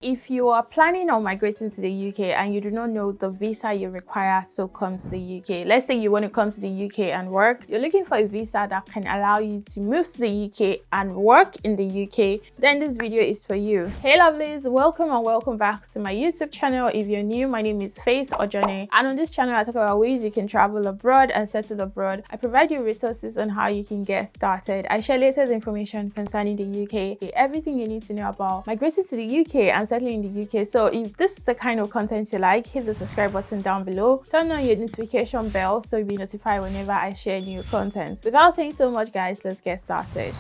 If you are planning on migrating to the UK and you do not know the visa you require to come to the UK, let's say you want to come to the UK and work, you're looking for a visa that can allow you to move to the UK and work in the UK, then this video is for you. Hey lovelies, welcome and welcome back to my YouTube channel. If you're new, my name is Faith or Johnny, and on this channel I talk about ways you can travel abroad and settle abroad. I provide you resources on how you can get started. I share latest information concerning the UK, everything you need to know about migrating to the UK and settling in the UK. So if this is the kind of content you like, hit the subscribe button down below, turn on your notification bell so you'll be notified whenever I share new content. Without saying so much guys, let's get started.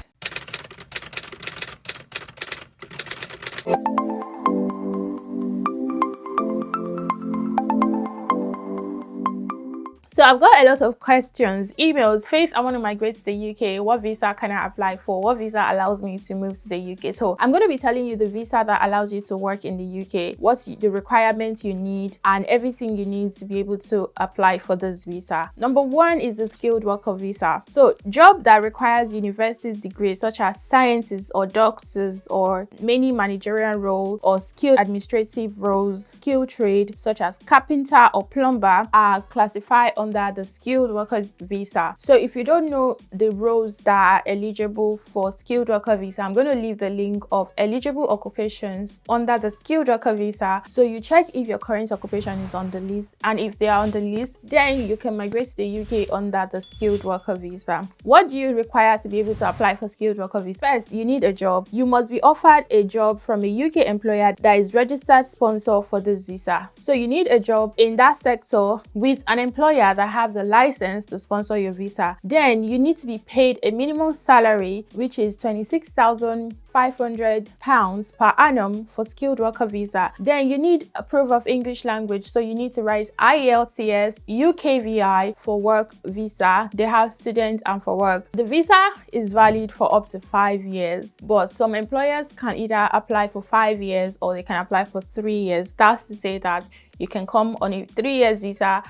So I've got a lot of questions, emails. Faith, I want to migrate to the UK. What visa can I apply for? What visa allows me to move to the UK? So I'm going to be telling you the visa that allows you to work in the UK, what the requirements you need, and everything you need to be able to apply for this visa. Number one is the skilled worker visa. So job that requires university degrees such as sciences or doctors or many managerial roles or skilled administrative roles, skilled trade such as carpenter or plumber are classified under the skilled worker visa. So if you don't know the roles that are eligible for skilled worker visa, I'm going to leave the link of eligible occupations under the skilled worker visa. So you check if your current occupation is on the list, and if they are on the list, then you can migrate to the UK under the skilled worker visa. What do you require to be able to apply for skilled worker visa? First, you need a job. You must be offered a job from a UK employer that is registered sponsor for this visa. So you need a job in that sector with an employer that have the license to sponsor your visa. Then you need to be paid a minimum salary, which is £26,500 per annum for skilled worker visa. Then you need a proof of English language, so you need to write IELTS, UKVI for work visa. They have student and for work. The visa is valid for up to 5 years, but some employers can either apply for 5 years or they can apply for 3 years. That's to say that you can come on a 3 years visa,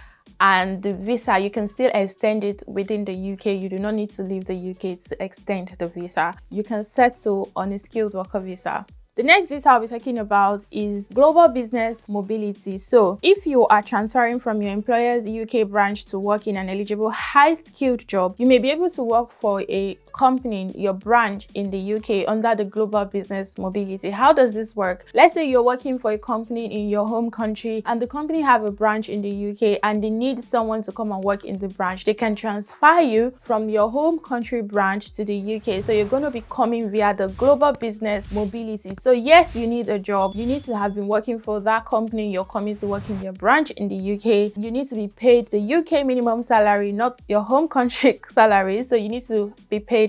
and the visa you can still extend it within the UK. You do not need to leave the UK to extend the visa. You can settle on a skilled worker visa. The next visa I'll be talking about is global business mobility. So if you are transferring from your employer's UK branch to work in an eligible high-skilled job, you may be able to work for a company in your branch in the UK under the global business mobility. How does this work? Let's say you're working for a company in your home country and the company have a branch in the UK and they need someone to come and work in the branch. They can transfer you from your home country branch to the UK. So you're going to be coming via the global business mobility. So yes, you need a job. You need to have been working for that company. You're coming to work in your branch in the UK. You need to be paid the UK minimum salary, not your home country salary. So you need to be paid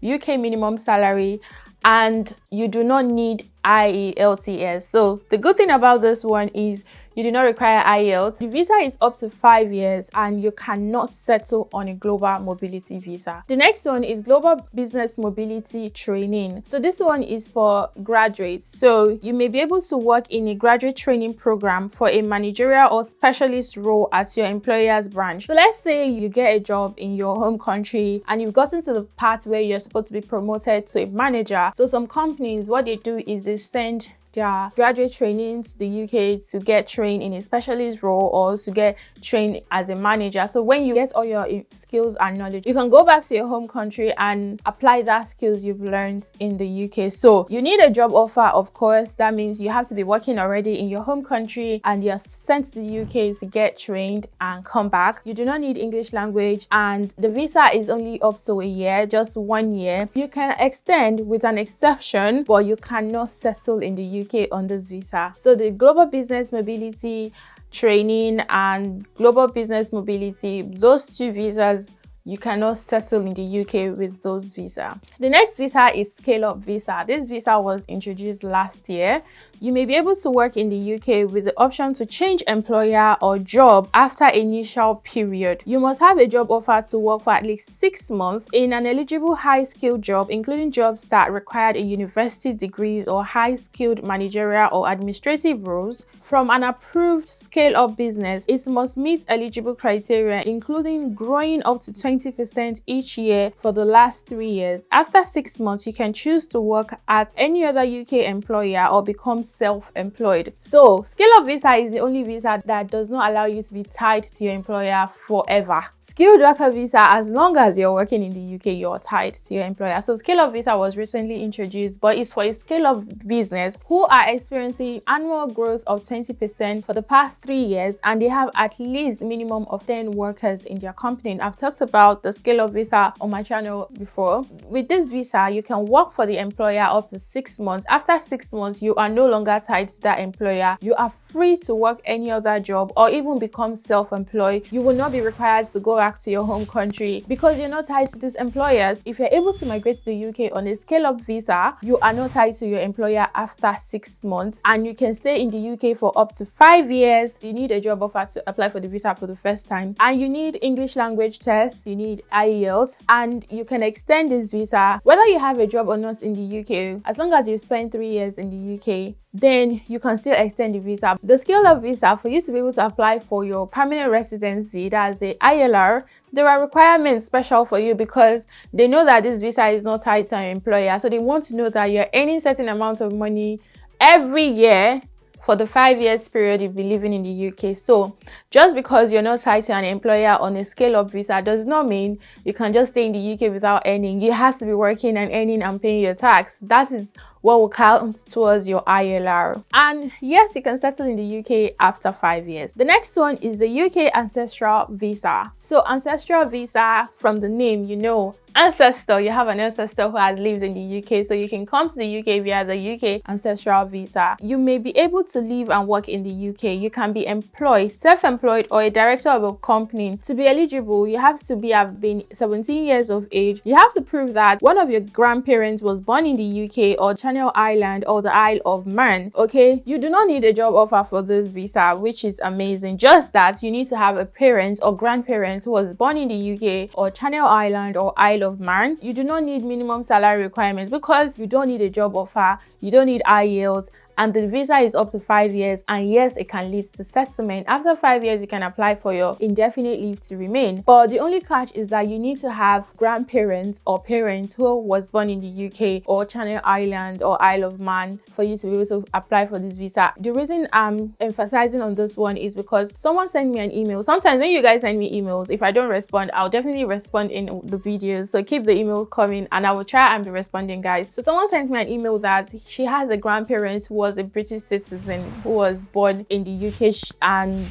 UK minimum salary, and you do not need IELTS. So the good thing about this one is you do not require IELTS. The visa is up to 5 years and you cannot settle on a global mobility visa. The next one is global business mobility training. So this one is for graduates. So you may be able to work in a graduate training program for a managerial or specialist role at your employer's branch. So let's say you get a job in your home country and you've gotten to the part where you're supposed to be promoted to a manager. So some companies, what they do is they send their graduate trainees to the UK to get trained in a specialist role or to get trained as a manager. So when you get all your skills and knowledge, you can go back to your home country and apply that skills you've learned in the UK. So you need a job offer, of course. That means you have to be working already in your home country and you're sent to the UK to get trained and come back. You do not need English language, and the visa is only up to a year, just 1 year. You can extend with an exception, but you cannot settle in the UK on this visa. So the global business mobility training and global business mobility, those two visas, you cannot settle in the UK with those visa. The next visa is scale-up visa. This visa was introduced last year. You may be able to work in the UK with the option to change employer or job after initial period. You must have a job offer to work for at least 6 months in an eligible high-skilled job, including jobs that required a university degree or high-skilled managerial or administrative roles from an approved scale-up business. It must meet eligible criteria, including growing up to 20 20% each year for the last 3 years. After 6 months, you can choose to work at any other UK employer or become self-employed. So skilled visa is the only visa that does not allow you to be tied to your employer forever. Skilled worker visa, as long as you're working in the UK, you're tied to your employer. So skilled visa was recently introduced, but it's for a scale of business who are experiencing annual growth of 20% for the past 3 years, and they have at least minimum of 10 workers in their company. I've talked about the scale of visa on my channel before. With this visa, you can work for the employer up to 6 months. After 6 months, you are no longer tied to that employer. You are free to work any other job or even become self-employed. You will not be required to go back to your home country because you're not tied to these employers. If you're able to migrate to the UK on a scale-up visa, you are not tied to your employer after 6 months, and you can stay in the UK for up to 5 years. You need a job offer to apply for the visa for the first time, and you need English language tests, you need IELTS, and you can extend this visa whether you have a job or not in the UK. As long as you spend 3 years in the UK, then you can still extend the visa. The scale-up visa, for you to be able to apply for your permanent residency, that's a ILR, there are requirements special for you because they know that this visa is not tied to an employer. So they want to know that you're earning certain amount of money every year for the 5 years period you've been living in the UK. So just because you're not tied to an employer on a scale-up visa does not mean you can just stay in the UK without earning. You have to be working and earning and paying your tax. That is what will count towards your ILR. And yes, you can settle in the UK after 5 years. The next one is the UK Ancestral Visa. So Ancestral Visa, from the name, you know, ancestor, you have an ancestor who has lived in the UK, so you can come to the UK via the UK Ancestral Visa. You may be able to live and work in the UK. You can be employed, self-employed, or a director of a company. To be eligible, you have to have been 17 years of age. You have to prove that one of your grandparents was born in the UK or Channel Island or the Isle of Man. Okay, you do not need a job offer for this visa, which is amazing. Just that you need to have a parent or grandparent who was born in the UK or Channel Island or Isle of Man. You do not need minimum salary requirements because you don't need a job offer, you don't need IELTS, and the visa is up to 5 years, and yes, it can lead to settlement. After 5 years, you can apply for your indefinite leave to remain, but the only catch is that you need to have grandparents or parents who was born in the UK or Channel Island or Isle of Man for you to be able to apply for this visa. The reason I'm emphasizing on this one is because someone sent me an email. Sometimes when you guys send me emails, if I don't respond, I'll definitely respond in the videos, so keep the email coming and I will try and be responding, guys. So someone sent me an email that she has a grandparent who was a British citizen who was born in the UK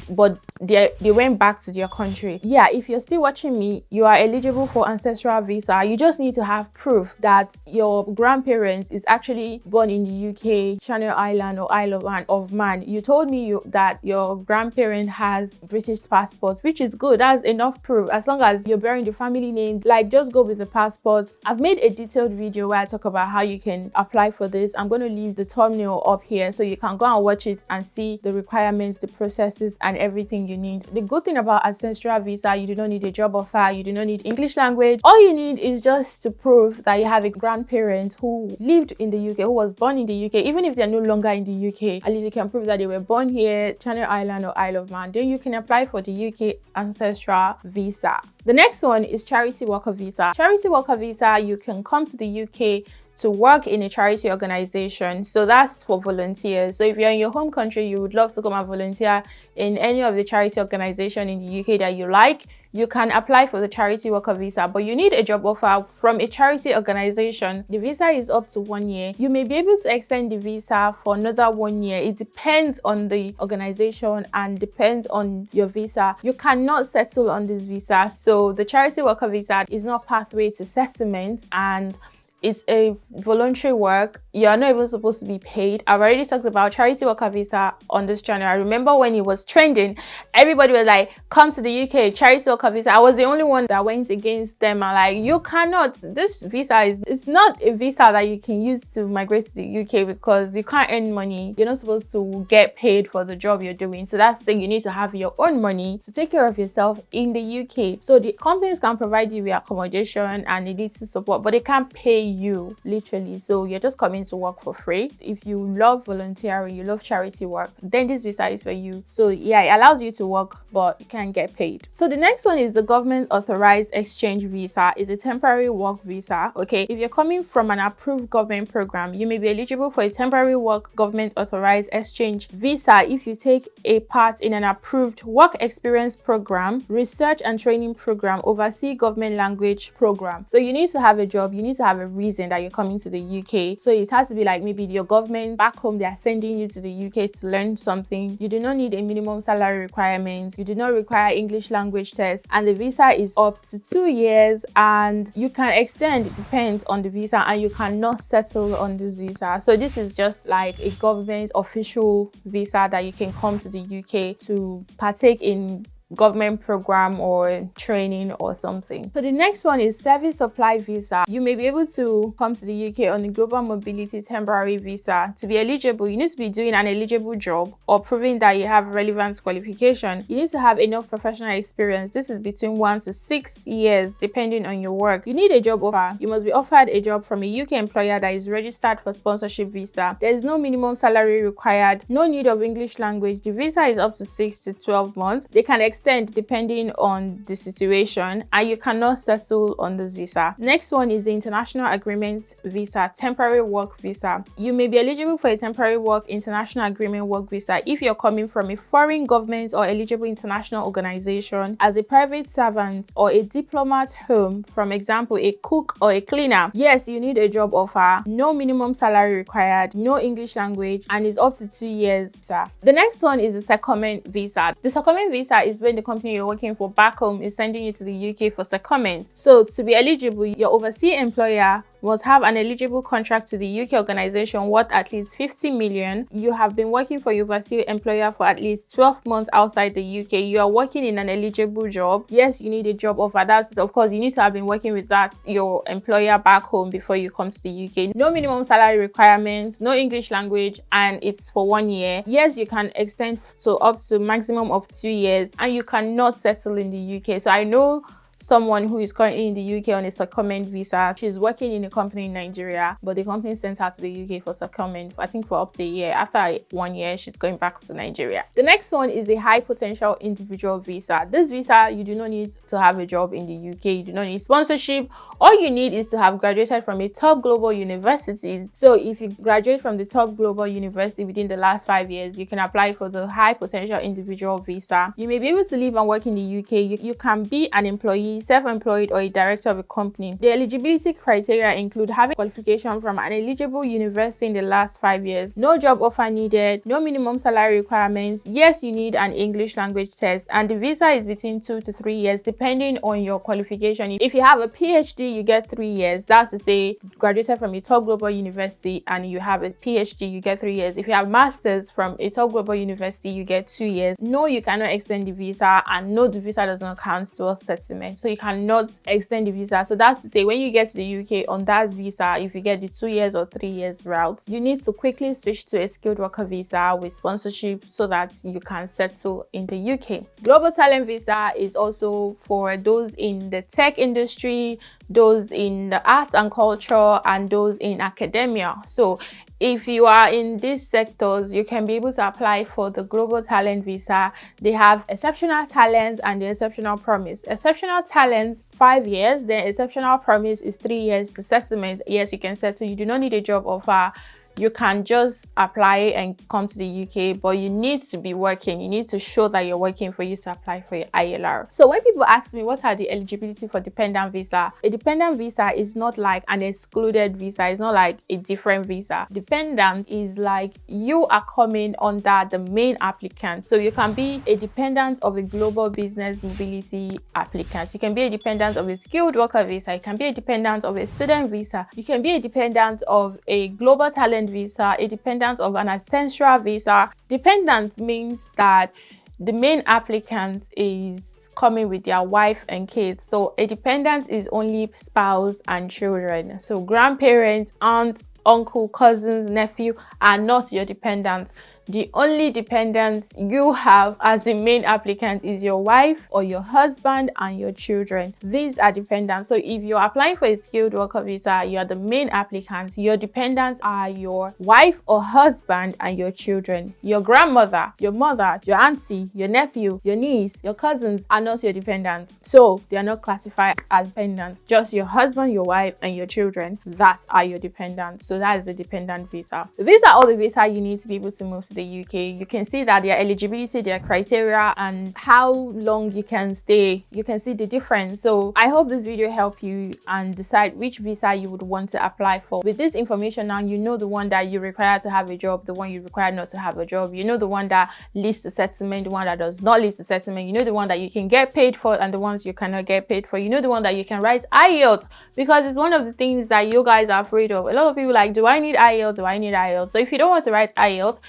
but they went back to their country. Yeah, if you're still watching me, you are eligible for Ancestral Visa. You just need to have proof that your grandparent is actually born in the UK, Channel Island or Isle of Man. You told me that your grandparent has British passport, which is good. That's enough proof. As long as you're bearing the family name, like, just go with the passport. I've made a detailed video where I talk about how you can apply for this. I'm going to leave the thumbnail up here so you can go and watch it and see the requirements, the processes, and everything you need. The good thing about Ancestral Visa, you do not need a job offer, you do not need English language. All you need is just to prove that you have a grandparent who lived in the UK, who was born in the UK. Even if they're no longer in the UK, at least you can prove that they were born here, Channel Island or Isle of Man. Then you can apply for the UK Ancestral Visa. The next one is Charity Worker Visa. Charity Worker Visa, you can come to the UK to work in a charity organization. So that's for volunteers. So if you're in your home country, you would love to come and volunteer in any of the charity organization in the UK that you like, you can apply for the Charity Worker Visa, but you need a job offer from a charity organization. The visa is up to 1 year. You may be able to extend the visa for another 1 year. It depends on the organization and depends on your visa. You cannot settle on this visa. So the Charity Worker Visa is not pathway to settlement, and it's a voluntary work. You're not even supposed to be paid. I've already talked about Charity Worker Visa on this channel. I remember when it was trending, everybody was like, come to the UK, Charity Worker Visa. I was the only one that went against them. I'm like, you cannot, this visa it's not a visa that you can use to migrate to the UK because you can't earn money. You're not supposed to get paid for the job you're doing. So that's the thing, you need to have your own money to take care of yourself in the UK. So the companies can provide you with accommodation and they need to support, but they can't pay you literally. So you're just coming going to work for free. If you love volunteering, you love charity work, then this visa is for you. So yeah, it allows you to work, but you can't get paid. So the next one is the government authorized exchange visa. Is a temporary work visa. Okay, if you're coming from an approved government program, you may be eligible for a temporary work government authorized exchange visa if you take a part in an approved work experience program, research and training program, overseas government language program. So you need to have a job, you need to have a reason that you're coming to the UK. So it has to be like maybe your government back home, they are sending you to the UK to learn something. You do not need a minimum salary requirement, you do not require English language test, and the visa is up to 2 years, and you can extend, it depends on the visa, and you cannot settle on this visa. So this is just like a government official visa that you can come to the UK to partake in government program or training or something. So the next one is service supply visa. You may be able to come to the UK on a global mobility temporary visa. To be eligible, you need to be doing an eligible job or proving that you have relevant qualification. You need to have enough professional experience. This is between 1 to 6 years depending on your work. You need a job offer. You must be offered a job from a UK employer that is registered for sponsorship visa. There is no minimum salary required, no need of English language. The visa is up to 6 to 12 months. They can extend depending on the situation, and you cannot settle on this visa. Next one is the international agreement visa, temporary work visa. You may be eligible for a temporary work international agreement work visa if you're coming from a foreign government or eligible international organization as a private servant or a diplomat home, from example a cook or a cleaner. Yes, you need a job offer, no minimum salary required, no English language, and is up to 2 years. The next one is the secondment visa. The secondment visa is when the company you're working for back home is sending you to the UK for secondment. So to be eligible, your overseas employer must have an eligible contract to the UK organization worth at least 50 million. You have been working for your overseas employer for at least 12 months outside the UK. You are working in an eligible job. Yes, you need a job offer. That's, of course, you need to have been working with your employer back home before you come to the UK. No minimum salary requirements, no English language, and it's for 1 year. Yes, you can extend to up to maximum of 2 years, and you cannot settle in the UK. So I know someone who is currently in the UK on a secondment visa. She's working in a company in Nigeria, but the company sent her to the UK for secondment, I think for up to a year. After 1 year, she's going back to Nigeria. The next one is a high potential individual visa. This visa, you do not need to have a job in the UK. You do not need sponsorship. All you need is to have graduated from a top global universities. So if you graduate from the top global university within the last 5 years, you can apply for the high potential individual visa. You may be able to live and work in the UK. You can be an employee, self-employed, or a director of a company. The eligibility criteria include having qualification from an eligible university in the last 5 years, no job offer needed, no minimum salary requirements. Yes, you need an English language test, and the visa is between 2 to 3 years depending on your qualification. If you have a PhD, you get 3 years. That's to say, graduated from a top global university and you have a PhD, you get 3 years. If you have masters from a top global university, you get 2 years. No, you cannot extend the visa, and no, the visa does not count towards settlement. So you cannot extend the visa. So that's to say, when you get to the UK on that visa, if you get the 2 years or 3 years route, you need to quickly switch to a skilled worker visa with sponsorship so that you can settle in the UK. Global talent visa is also for those in the tech industry, those in the arts and culture, and those in academia. So if you are in these sectors, you can be able to apply for the global talent visa. They have exceptional talents and the exceptional promise. Exceptional talents 5 years, then exceptional promise is 3 years to settlement. Yes, you can settle. You do not need a job offer. You can just apply and come to the UK, but you need to be working. You need to show that you're working for you to apply for your ILR. So when people ask me what are the eligibility for dependent visa, a dependent visa is not like an excluded visa. It's not like a different visa. Dependent is like you are coming under the main applicant. So you can be a dependent of a global business mobility applicant. You can be a dependent of a skilled worker visa. You can be a dependent of a student visa. You can be a dependent of a global talent visa, a dependent of an essential visa. Dependent means that the main applicant is coming with their wife and kids. So a dependent is only spouse and children. So grandparents, aunt, uncle, cousins, nephew are not your dependents. The only dependents you have as the main applicant is your wife or your husband and your children. These are dependents. So if you're applying for a skilled worker visa, you are the main applicant. Your dependents are your wife or husband and your children. Your grandmother, your mother, your auntie, your nephew, your niece, your cousins are not your dependents. So they are not classified as dependents. Just your husband, your wife, and your children, that are your dependents. So that is the dependent visa. These are all the visa you need to be able to move to the UK. You can see that their eligibility, their criteria, and how long you can stay. You can see the difference. So I hope this video helped you and decide which visa you would want to apply for. With this information now, you know the one that you require to have a job, the one you require not to have a job. You know the one that leads to settlement, the one that does not lead to settlement. You know the one that you can get paid for and the ones you cannot get paid for. You know the one that you can write IELTS, because it's one of the things that you guys are afraid of. A lot of people like, do I need IELTS? Do I need IELTS? So if you don't want to write IELTS,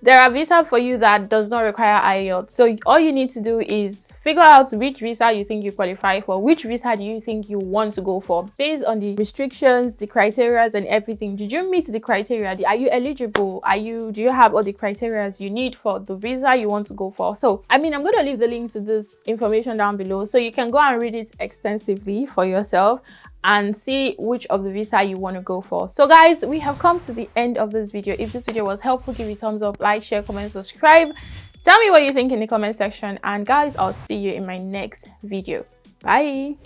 there are visas for you that does not require IELTS. So all you need to do is figure out which visa you think you qualify for, which visa do you think you want to go for, based on the restrictions, the criteria, and everything. Did you meet the criteria? Are you eligible? Do you have all the criteria you need for the visa you want to go for? So I'm going to leave the link to this information down below, so you can go and read it extensively for yourself and see which of the visa you want to go for. So guys, we have come to the end of this video. If this video was helpful, give it a thumbs up, like, share, comment, subscribe. Tell me what you think in the comment section, and guys, I'll see you in my next video. Bye.